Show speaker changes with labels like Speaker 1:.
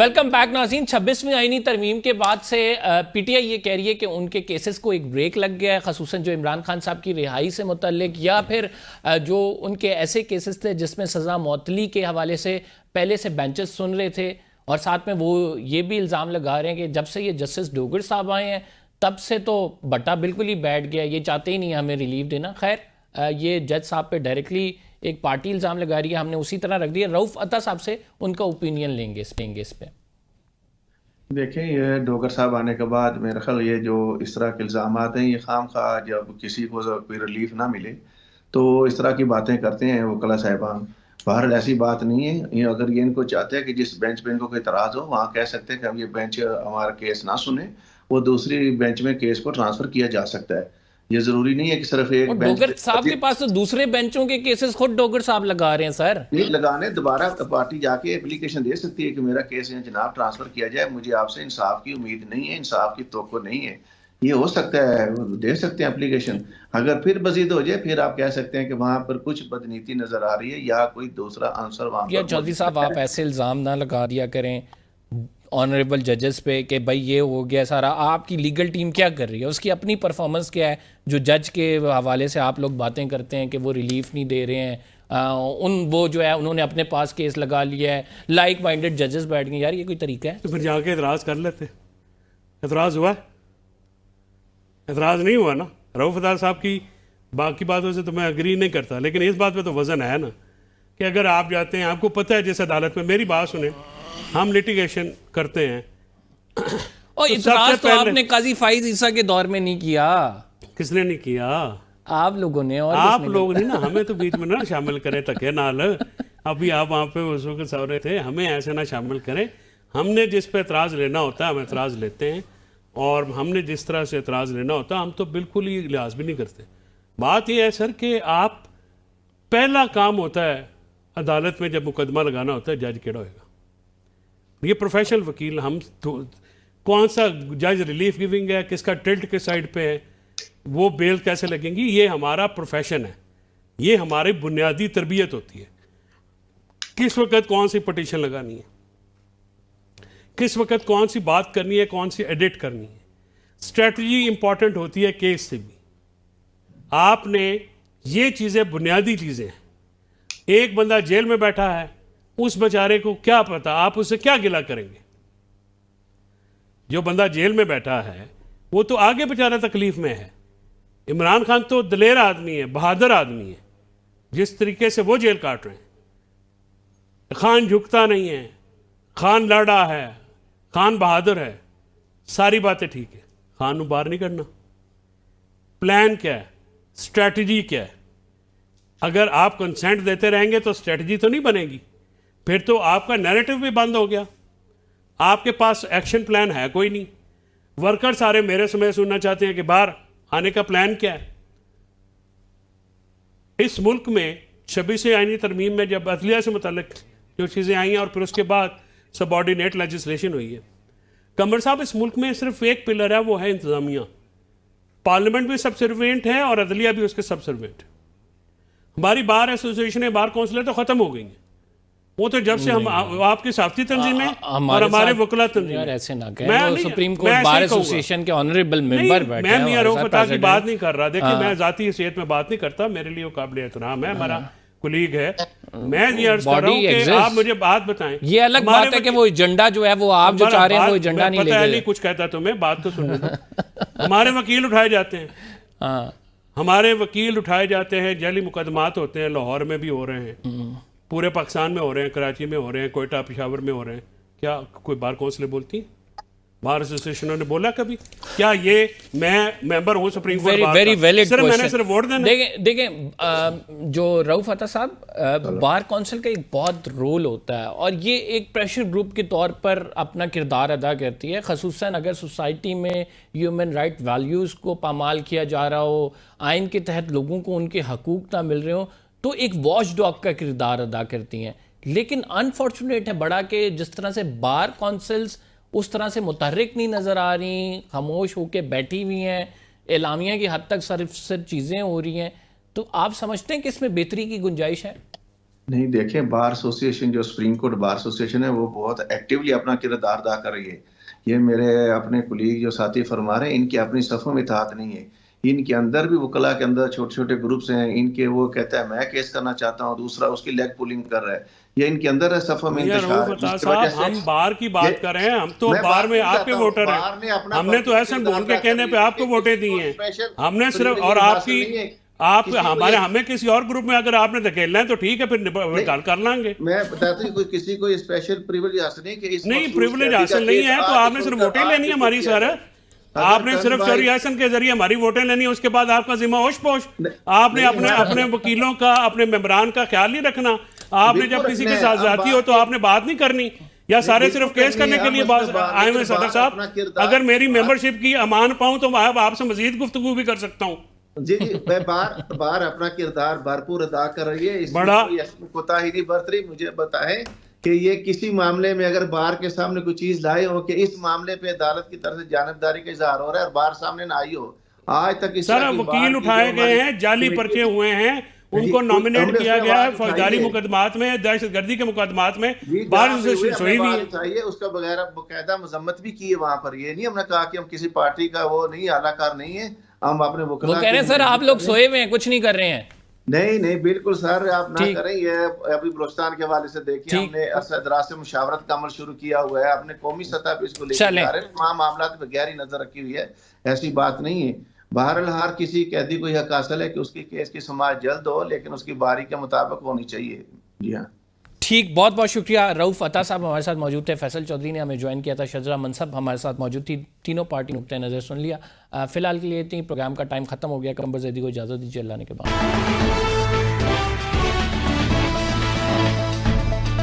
Speaker 1: Welcome back नाज़रीन। 26वीं आईनी तरमीम के बाद से पीटीआई ये कह रही है कि उनके केसेस को एक ब्रेक लग गया है, ख़ुसूसन जो इमरान खान साहब की रिहाई से मुतल्लिक या फिर जो उनके ऐसे केसेस थे जिसमें सज़ा मौतली के हवाले से पहले से बेंचेस सुन रहे थे। और साथ में वो ये भी इल्ज़ाम लगा रहे हैं कि जब से ये जस्टिस डोगर साहब आए हैं तब से तो बट्टा बिल्कुल ही बैठ गया, ये चाहते ही नहीं हमें रिलीफ देना। खैर ये जज साहब पे डायरेक्टली एक पार्टी इल्ज़ाम लगा रही है, हमने उसी तरह रख दिया। रऊफ़ अता साहब से उनका ओपिनियन लेंगे इस पे।
Speaker 2: देखें, ये डोगर साहब आने के बाद मेरा ख्याल ये जो इस तरह के इल्ज़ाम हैं ये खाम खा जब किसी को कोई रिलीफ ना मिले तो इस तरह की बातें करते हैं वकला साहिबान। बहरहाल ऐसी बात नहीं है। ये अगर ये इनको चाहते हैं कि जिस बेंच पे इनको कोई इतराज़ हो वहाँ कह सकते हैं कि हम ये बेंच हमारा केस ना सुने, वो दूसरी बेंच में केस को ट्रांसफ़र किया जा सकता है। ये ज़रूरी नहीं है कि सिर्फ एक बेंच
Speaker 1: डोगर साहब के पास तो दूसरे बेंचों के केसेस खुद डोगर साहब लगा रहे हैं सर।
Speaker 2: ये लगाने दोबारा पार्टी जाके एप्लीकेशन दे सकती है कि मेरा केस जनाब ट्रांसफर किया जाए, मुझे आपसे इंसाफ की उम्मीद नहीं है, इंसाफ की तवक्को नहीं है। ये हो सकता है, दे सकते हैं एप्लीकेशन। अगर फिर मजीद हो जाए फिर आप कह सकते हैं कि वहां पर कुछ बदनीति नजर आ रही है या कोई दूसरा आंसर वहां पर
Speaker 1: चौधरी साहब आप ऐसे इल्ज़ाम ना लगा दिया करें ऑनरेबल जजेस पे कि भाई ये हो गया सारा। आपकी लीगल टीम क्या कर रही है, उसकी अपनी परफॉर्मेंस क्या है जो जज के हवाले से आप लोग बातें करते हैं कि वो रिलीफ नहीं दे रहे हैं। वो जो है उन्होंने अपने पास केस लगा लिया है, लाइक माइंडेड जजेस बैठ गए। यार ये कोई तरीका है?
Speaker 3: तो फिर जाके एतराज़ कर लेते। एतराज़ हुआ? एतराज़ नहीं हुआ ना। रऊफ़ अता साहब की बाकी बातों से तो मैं एग्री नहीं करता, लेकिन इस बात पे तो वज़न है ना कि अगर आप जाते हैं, आपको पता है जिस अदालत में, मेरी बात सुने, हम लिटिगेशन करते हैं
Speaker 1: और
Speaker 3: तो
Speaker 1: इतराज़ तो आपने काजी फाइज ईसा के दौर में नहीं किया।
Speaker 3: किसने नहीं किया?
Speaker 1: आप लोगों ने। और
Speaker 3: आप लोग नहीं ना, हमें तो बीच में ना शामिल करें धक्के नाल। अभी आप वहाँ पे उस वक्त सो रहे थे, हमें ऐसे ना शामिल करें। हमने जिस पे एतराज़ लेना होता है हम एतराज़ लेते हैं, और हमने जिस तरह से एतराज़ लेना होता है हम तो बिल्कुल ही लिहाज भी नहीं करते। बात यह है सर कि आप पहला काम होता है अदालत में जब मुकदमा लगाना होता है, जज केड़ा होएगा। ये प्रोफेशनल वकील हम तो, कौन सा जज रिलीफ गिविंग है, किसका टिल्ट किस साइड पे है, वो बेल कैसे लगेंगी, ये हमारा प्रोफेशन है, ये हमारी बुनियादी तरबियत होती है। किस वक्त कौन सी पटिशन लगानी है, किस वक्त कौन सी बात करनी है, कौन सी एडिट करनी है। स्ट्रेटजी इंपॉर्टेंट होती है केस से भी। आपने ये चीज़ें बुनियादी चीज़ें हैं। एक बंदा जेल में बैठा है, उस बेचारे को क्या पता, आप उससे क्या गिला करेंगे? जो बंदा जेल में बैठा है वो तो आगे बेचारा तकलीफ में है। इमरान खान तो दलेर आदमी है, बहादुर आदमी है, जिस तरीके से वो जेल काट रहे हैं। खान झुकता नहीं है, खान लड़ा है, खान बहादुर है, सारी बातें ठीक है। खान को बाहर नहीं करना। प्लान क्या है, स्ट्रैटेजी क्या है? अगर आप कंसेंट देते रहेंगे तो स्ट्रैटेजी तो नहीं बनेगी, फिर तो आपका नैरेटिव भी बंद हो गया। आपके पास एक्शन प्लान है कोई नहीं। वर्कर सारे मेरे समय सुनना चाहते हैं कि बाहर आने का प्लान क्या है। इस मुल्क में 26 आईनी तरमीम में जब अदलिया से मुतल्लिक जो चीज़ें आई हैं और फिर उसके बाद सबऑर्डिनेट लेजिस्लेशन हुई है, कमर साहब इस मुल्क में सिर्फ एक पिलर है, वो है इंतज़ामिया। पार्लियामेंट भी सबसर्वेंट है और अदलिया भी उसके सबसर्वेंट। हमारी बार एसोसिएशन, बार काउंसिल तो ख़त्म हो गई हैं। वो तो जब से हम आपकी साफ्ती तंजीम है और हमारे वकला तंजीम है।
Speaker 1: ऐसे ना कहें, मैं सुप्रीम कोर्ट बार एसोसिएशन के ऑनरेबल मेंबर बैठे हैं।
Speaker 3: मैं रऊफ़ अता की बात नहीं कर रहा। देखिए मैं जाती हैसियत में बात नहीं करता, मेरे लिए वो काबिल एहतराम है, हमारा कुलीग है। मैं ये अर्ज कर रहा हूं कि आप मुझे बात बताएं।
Speaker 1: ये अलग बात है कि वो एजेंडा जो है वो आप जो चाह रहे हैं वो एजेंडा नहीं लेके।
Speaker 3: नहीं कुछ कहता तुम्हें, बात तो सुनने दो। हमारे वकील उठाए जाते हैं, हमारे वकील उठाए जाते हैं, जली मुकदमात होते हैं, लाहौर में भी हो रहे हैं, पूरे पाकिस्तान में हो रहे हैं, कराची में हो रहे हैं, कोयटा पेशावर में हो रहे हैं। क्या कोई बार काउंसिल बोलती है? बार एसोसिएशनों ने बोला कभी? क्या ये मैं मेंबर हूँ सुप्रीम कोर्ट बार का, सिर्फ मैंने सिर्फ वोट देना?
Speaker 1: देखें जो रऊफ़ अता साहब, बार काउंसिल का एक बहुत रोल होता है और ये एक प्रेशर ग्रुप के तौर पर अपना किरदार अदा करती है, ख़ुसूसन अगर सोसाइटी में ह्यूमन राइट वैल्यूज़ को पामाल किया जा रहा हो, आइन के तहत लोगों को उनके हकूक़ ना मिल रहे हो, तो एक वॉच डॉग का किरदार अदा करती हैं। लेकिन अनफॉर्चुनेट है बड़ा कि जिस तरह से बार काउंसिल्स उस तरह से मुतहर्रिक नहीं नज़र आ रही, खामोश होकर बैठी हुई हैं, एलामिया की हद तक सिर्फ चीज़ें हो रही हैं। तो आप समझते हैं कि इसमें बेहतरी की गुंजाइश है?
Speaker 2: नहीं, देखें, बार एसोसिएशन, जो सुप्रीम कोर्ट बार एसोसिएशन है, वो बहुत एक्टिवली अपना किरदार अदा कर रही है। ये मेरे अपने कुलीग जो साथी फरमा रहे हैं, इनकी अपनी सफ़ों में इत्तेहाद नहीं है। इनके अंदर भी वकला के अंदर छोटे छोटे ग्रुप्स हैं इनके, वो कहता है मैं केस करना चाहता हूँ, दूसरा उसकी लेग पुलिंग कर रहा है। ये इनके अंदर है, सफ़ों में
Speaker 3: भैया
Speaker 2: इंतशार है,
Speaker 3: रऊफ अता
Speaker 2: जिसकी वजह
Speaker 3: साहब, हम
Speaker 2: से
Speaker 3: बार की बात कर रहे हैं, हम तो
Speaker 2: मैं
Speaker 3: बार
Speaker 2: बात
Speaker 3: में
Speaker 2: नहीं
Speaker 3: आपके
Speaker 2: करता हूँ।
Speaker 3: वोटर
Speaker 2: बार ने
Speaker 3: हैं,
Speaker 2: अपना
Speaker 3: हमने तो ऐसा
Speaker 2: किरदार
Speaker 3: ढूंढ के
Speaker 2: अदा
Speaker 3: कहने
Speaker 2: कर
Speaker 3: पे
Speaker 2: लिया
Speaker 3: आपको
Speaker 2: कि
Speaker 3: वोटें
Speaker 2: किसी
Speaker 3: दी
Speaker 2: को
Speaker 3: हैं।
Speaker 2: स्पेशल
Speaker 3: हमने सिर्फ,
Speaker 2: प्रिविलेज
Speaker 3: और
Speaker 2: हासिल
Speaker 3: आपकी
Speaker 2: नहीं है,
Speaker 3: आप
Speaker 2: किसी को
Speaker 3: हमारे,
Speaker 2: ये
Speaker 3: हमें किसी और ग्रुप में अगर आपने धकेलना है तो ठीक है, फिर कर लांगे।
Speaker 2: मैं बताती हूँ, किसी को स्पेशल प्रिविलेज हासिल नहीं कि इस
Speaker 3: नहीं,
Speaker 2: मखसूस
Speaker 3: प्रिविलेज
Speaker 2: कैदी का
Speaker 3: हासिल नहीं
Speaker 2: केस
Speaker 3: है तो
Speaker 2: आज
Speaker 3: आपने सिर्फ
Speaker 2: सुनकर
Speaker 3: वोटें
Speaker 2: आज
Speaker 3: लेनी है
Speaker 2: शुरू
Speaker 3: हमारी
Speaker 2: किया
Speaker 3: सर।
Speaker 2: जाए। अगर
Speaker 3: आपने
Speaker 2: तंज
Speaker 3: सिर्फ
Speaker 2: भाई
Speaker 3: चोरियासन के जरिए हमारी वोटें लेनी है, उसके बाद आपका जिम्मा होश पोश। आपने
Speaker 2: नहीं,
Speaker 3: अपने
Speaker 2: मैं-
Speaker 3: अपने वकीलों का, अपने मेंबरान का ख्याल नहीं रखना। आपने
Speaker 2: बिल्कुल
Speaker 3: जब किसी
Speaker 2: रखना
Speaker 3: के
Speaker 2: है,
Speaker 3: साथ
Speaker 2: हम
Speaker 3: ज्यादती हो
Speaker 2: बात
Speaker 3: तो आपने बात नहीं करनी, या सारे
Speaker 2: बिल्कुल
Speaker 3: सिर्फ केस
Speaker 2: करनी
Speaker 3: करने
Speaker 2: है,
Speaker 3: के
Speaker 2: हम
Speaker 3: लिए
Speaker 2: उसमें
Speaker 3: बात आए हुए
Speaker 2: लेकिन
Speaker 3: सदर
Speaker 2: बात
Speaker 3: साहब।
Speaker 2: अपना किरदार-
Speaker 3: अगर मेरी मेंबरशिप की अमान पाऊं तो मैं आपसे मजीद गुफ्तगू भी कर सकता हूँ।
Speaker 2: जी जी, मैं बार बार अपना किरदार भरपूर अदा कर रही है, इसमें
Speaker 3: बड़ा-
Speaker 2: कोई ऐसी कोताही नहीं बरत रही। मुझे बताएं कि ये किसी मामले में अगर बार के सामने कोई चीज लाए हो कि इस मामले पे अदालत की तरफ से जानिबदारी का इजहार हो रहा है और बार सामने ना आई हो, आज तक इस
Speaker 3: सर
Speaker 2: तरह की बार
Speaker 3: वकील
Speaker 2: की
Speaker 3: उठाए
Speaker 2: जो
Speaker 3: गए
Speaker 2: हमारी
Speaker 3: हैं, जाली
Speaker 2: कमेटी
Speaker 3: पर्चे
Speaker 2: थी,
Speaker 3: हुए हैं, उनको
Speaker 2: जी,
Speaker 3: नॉमिनेट
Speaker 2: हमने
Speaker 3: किया
Speaker 2: उसमें
Speaker 3: गया है
Speaker 2: आवाज उठाई
Speaker 3: फौजदारी
Speaker 2: है।
Speaker 3: मुकदमात में, दहशतगर्दी के मुकदमात में,
Speaker 2: जी,
Speaker 3: बार
Speaker 2: जहाँ
Speaker 3: से
Speaker 2: पे हुए
Speaker 3: सोई
Speaker 2: हमने
Speaker 3: हुई
Speaker 2: बात
Speaker 3: है।
Speaker 2: उठाई है, उसका बगैर बकायदा मजम्मत भी की है वहां पर। ये नहीं हमने कहा कि हम किसी पार्टी का वो नहीं, आलाकार नहीं है, हम अपने
Speaker 1: वो
Speaker 2: वकला
Speaker 1: कह रहे हैं सर आप लोग सोए हुए हैं, कुछ नहीं कर रहे हैं।
Speaker 2: नहीं नहीं, बिल्कुल सर, आप ना
Speaker 1: ठीक।
Speaker 2: करें। ये अभी बलोचिस्तान के हवाले से देखिए,
Speaker 1: ठीक।
Speaker 2: हमने असदराज से मुशावरत का अमल शुरू किया हुआ है, अपने कौमी सतह पे इसको लेकर
Speaker 1: चलें।
Speaker 2: जा रहे हैं। तमाम मामला पे गहरी नजर रखी हुई है, ऐसी बात नहीं है। बहरहाल हर किसी कैदी को यह हासिल है कि उसकी केस की समाअत जल्द हो, लेकिन उसकी बारी के मुताबिक होनी चाहिए। जी हाँ,
Speaker 1: ठीक, बहुत बहुत शुक्रिया। रऊफ अता साहब हमारे साथ मौजूद थे, फैसल चौधरी ने हमें ज्वाइन किया था, शजरा मनसब हमारे साथ मौजूद थी, तीनों पार्टी नुक्ता नज़र सुन लिया। फिलहाल के लिए इतनी, प्रोग्राम का टाइम खत्म हो गया। कंबर ज़ैदी को इजाज़त दीजिए, अल्लाह ने के बाद।